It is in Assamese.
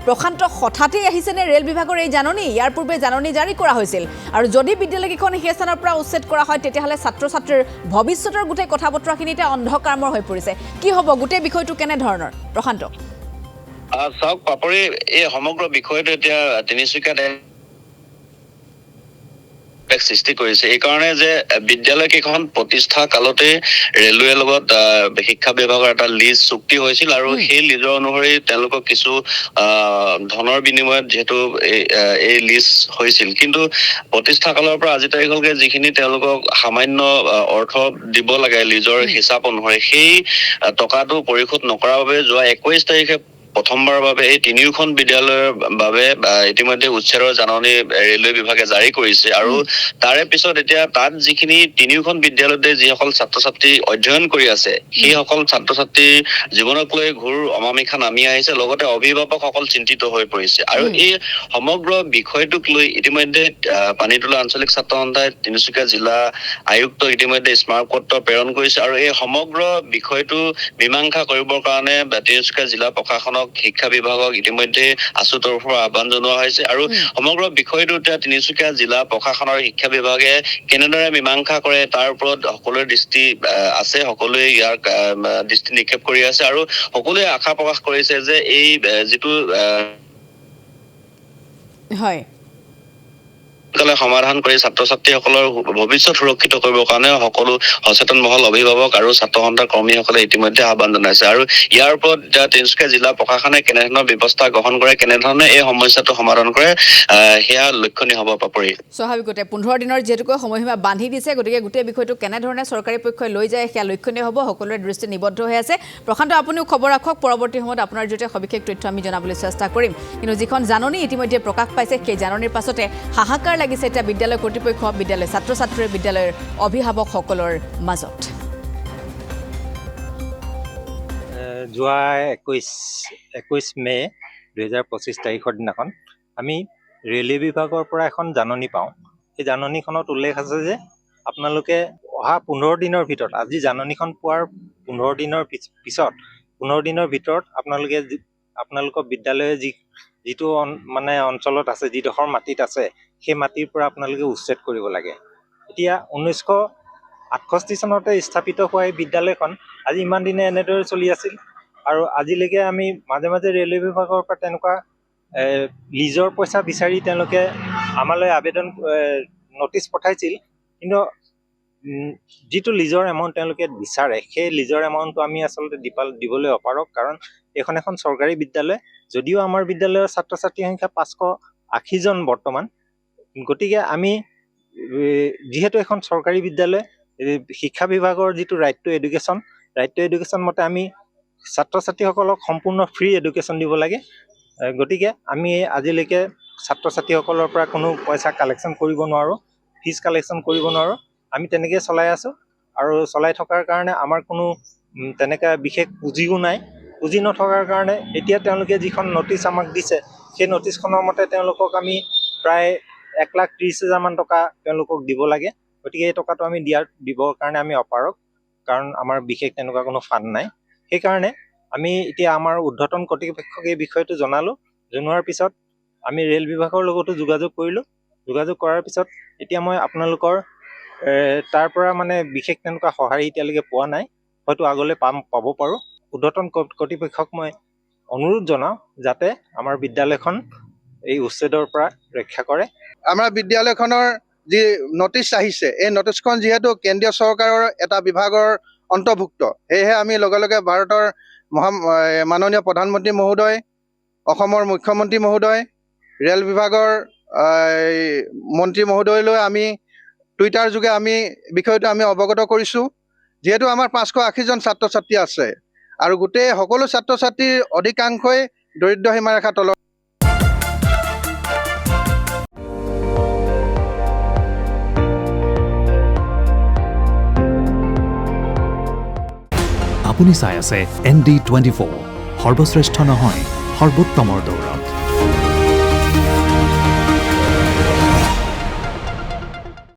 প্ৰশান্ত হঠাতে আহিছেনে ৰেল বিভাগৰ এই জাননী ইয়াৰ পূৰ্বে জাননী জাৰি কৰা হৈছিল আৰু যদি বিদ্যালয়কেইখন সেই স্থানৰ পৰা উচ্ছেদ কৰা হয় তেতিয়াহ'লে ছাত্ৰ ছাত্ৰীৰ ভৱিষ্যতৰ গোটেই কথা বতৰাখিনিতে অন্ধকাৰমৰ হৈ পৰিছে কি হ'ব গোটেই বিষয়টো কেনে ধৰণৰ প্ৰশান্ত চাওক পাপৰি এই সমগ্ৰ বিষয়টো এতিয়া তিনিচুকীয়াত সৃষ্টি কৰিছে এই কাৰণে যে বিদ্যালয় কেইখন প্ৰতিষ্ঠা কালতে ৰেলৱেৰ লগত শিক্ষা বিভাগৰ এটা লিজ চুক্তি হৈছিল আৰু সেই লিজৰ অনুসৰি তেওঁলোকক কিছু ধনৰ বিনিময়ত যেহেতু এই লিজ হৈছিল কিন্তু প্ৰতিষ্ঠা কালৰ পৰা আজি তাৰিখলৈকে যিখিনি তেওঁলোকক সামান্য অৰ্থ দিব লাগে লিজৰ হিচাপ অনুসৰি সেই টকাটো পৰিশোধ নকৰাৰ বাবে যোৱা 21 তাৰিখে প্ৰথমবাৰৰ বাবে এই তিনিওখন বিদ্যালয়ৰ বাবে ইতিমধ্যে উচ্ছেদৰ জাননী ৰেলৱে বিভাগে জাৰি কৰিছে আৰু তাৰে পিছত এতিয়া তাত যিখিনি তিনিওখন বিদ্যালয়তে যিসকল ছাত্ৰ ছাত্ৰী অধ্যয়ন কৰি আছে সেইসকল ছাত্ৰ ছাত্ৰীৰ জীৱনক লৈ ঘূৰ অমামিখা নামি আহিছে লগতে অভিভাৱকসকল চিন্তিত হৈ পৰিছে আৰু এই সমগ্ৰ বিষয়টোক লৈ ইতিমধ্যে পানীতোলা আঞ্চলিক ছাত্ৰ সন্থাই তিনিচুকীয়া জিলা আয়ুক্তক ইতিমধ্যে স্মাৰকপত্ৰ প্ৰেৰণ কৰিছে আৰু এই সমগ্ৰ বিষয়টো মীমাংসা কৰিবৰ কাৰণে তিনিচুকীয়া জিলা প্ৰশাসনক শিক্ষা বিভাগক ইতিমধ্যে আছুৰ তৰফৰ আহ্বান জনোৱা হৈছে আৰু সমগ্ৰ বিষয়টো এতিয়া তিনিচুকীয়া জিলা প্ৰশাসনৰ শিক্ষা বিভাগে কেনেদৰে মীমাংসা কৰে তাৰ ওপৰত সকলোৰে দৃষ্টি আছে সকলোৱে ইয়াৰ দৃষ্টি নিক্ষেপ কৰি আছে আৰু সকলোৱে আশা প্ৰকাশ কৰিছে যে এই যিটো হয় সমাধান কৰি ছাত্ৰ ছাত্ৰীসকলৰ ভৱিষ্যত সুৰক্ষিত কৰিবৰ কাৰণে সকলো সচেতন মহল অভিভাৱক আৰু ছাত্ৰ সন্থাৰ কৰ্মীসকলে ইতিমধ্যে আহ্বান জনাইছে আৰু ইয়াৰ ওপৰত তিনিচুকীয়া জিলা প্ৰশাসনে কেনেধৰণৰ ব্যৱস্থা গ্ৰহণ কৰে কেনেধৰণে এই সমস্যাটো সমাধান কৰে সেয়া লক্ষণীয় হ'ব পাপৰি স্বাভাৱিকতে 15 দিনৰ যেহেতুকৈ সময়সীমা বান্ধি দিছে গতিকে গোটেই বিষয়টো কেনেধৰণে চৰকাৰী পক্ষই লৈ যায় সেয়া লক্ষণীয় হ'ব সকলোৰে দৃষ্টি নিবদ্ধ হৈ আছে প্ৰশান্ত আপুনিও খবৰ ৰাখক পৰৱৰ্তী সময়ত আপোনাৰ জৰিয়তে সবিশেষ তথ্য আমি জনাবলৈ চেষ্টা কৰিম কিন্তু যিখন জাননী ইতিমধ্যে প্ৰকাশ পাইছে সেই জাননীৰ পাছতে হাহাকাৰ লাগিছে এটা বিদ্যালয় কৰ্তৃপক্ষ বিদ্যালয় ছাত্ৰ ছাত্ৰী বিদ্যালয়ৰ অভিভাৱকসকলৰ মাজত যোৱা 21 মে 2025 তাৰিখৰ দিনাখন আমি ৰেলৱে বিভাগৰ পৰা এখন জাননী পাওঁ সেই জাননীখনত উল্লেখ আছে যে আপোনালোকে অহা 15 দিনৰ ভিতৰত আজি জাননীখন পোৱাৰ 15 দিনৰ পিছত 15 দিনৰ ভিতৰত আপোনালোকৰ বিদ্যালয়ে যিটো মানে অঞ্চলত আছে যিডোখৰ মাটিত আছে সেই মাটিৰ পৰা আপোনালোকে উচ্ছেদ কৰিব লাগে এতিয়া 1968 চনতে স্থাপিত হোৱা এই বিদ্যালয়খন আজি ইমান দিনে এনেদৰে চলি আছিল আৰু আজিলৈকে আমি মাজে মাজে ৰেলৱে বিভাগৰ পৰা তেনেকুৱা লিজৰ পইচা বিচাৰি তেওঁলোকে আমালৈ আবেদন নটিচ পঠাইছিল কিন্তু যিটো লিজৰ এমাউণ্ট তেওঁলোকে বিচাৰে সেই লিজৰ এমাউণ্টটো আমি আচলতে দিবলৈ অপাৰক কাৰণ এইখন এখন চৰকাৰী বিদ্যালয় যদিও আমাৰ বিদ্যালয়ৰ ছাত্ৰ ছাত্ৰীৰ সংখ্যা 580 জন বৰ্তমান গতিকে আমি যিহেতু এখন চৰকাৰী বিদ্যালয় শিক্ষা বিভাগৰ যিটো ৰাইট টু এডুকেশ্যন মতে আমি ছাত্ৰ ছাত্ৰীসকলক সম্পূৰ্ণ ফ্ৰী এডুকেশ্যন দিব লাগে গতিকে আমি আজিলৈকে ছাত্ৰ ছাত্ৰীসকলৰ পৰা কোনো পইচা কালেকশ্যন কৰিব নোৱাৰোঁ ফিজ কালেকশ্যন কৰিব নোৱাৰোঁ আমি তেনেকৈ চলাই আছোঁ আৰু চলাই থকাৰ কাৰণে আমাৰ কোনো তেনেকৈ বিশেষ পুঁজিও নাই পুঁজি নথকাৰ কাৰণে এতিয়া তেওঁলোকে যিখন নটিচ আমাক দিছে সেই নটিচখনৰ মতে তেওঁলোকক আমি প্ৰায় 1,30,000 মান টকা তেওঁলোকক দিব লাগে গতিকে এই টকাটো আমি দিবৰ কাৰণে আমি অপাৰক কাৰণ আমাৰ বিশেষ তেনেকুৱা কোনো ফাণ্ড নাই সেইকাৰণে আমি এতিয়া আমাৰ ঊৰ্ধ্বতন কৰ্তৃপক্ষক এই বিষয়টো জনোৱাৰ পিছত আমি ৰেল বিভাগৰ লগতো যোগাযোগ কৰিলোঁ যোগাযোগ কৰাৰ পিছত এতিয়া মই আপোনালোকৰ তাৰ পৰা মানে বিশেষ তেনেকুৱা সঁহাৰি এতিয়ালৈকে পোৱা নাই হয়তো আগলৈ পাব পাৰোঁ ঊৰ্ধ্বতন কৰ্তৃপক্ষক মই অনুৰোধ জনাওঁ যাতে আমাৰ বিদ্যালয়খন এই উচ্ছেদৰ পৰা ৰক্ষা কৰে আমাৰ বিদ্যালয়খনৰ যি নটিচ আহিছে এই নটিচখন যিহেতু কেন্দ্ৰীয় চৰকাৰৰ এটা বিভাগৰ অন্তৰ্ভুক্ত সেয়েহে আমি লগে লগে ভাৰতৰ মাননীয় প্ৰধানমন্ত্ৰী মহোদয় অসমৰ মুখ্যমন্ত্ৰী মহোদয় ৰেল বিভাগৰ মন্ত্ৰী মহোদয়লৈ আমি টুইটাৰ যোগে আমি বিষয়টো আমি অৱগত কৰিছোঁ যিহেতু আমাৰ 580 জন ছাত্ৰ ছাত্ৰী আছে আৰু গোটেই সকলো ছাত্ৰ ছাত্ৰীৰ অধিকাংশই দৰিদ্ৰ সীমাৰেখাৰ তলত আপুনি চাই আছে ND24 সৰ্বশ্ৰেষ্ঠ নহয় সৰ্বোত্তমৰ দৌৰ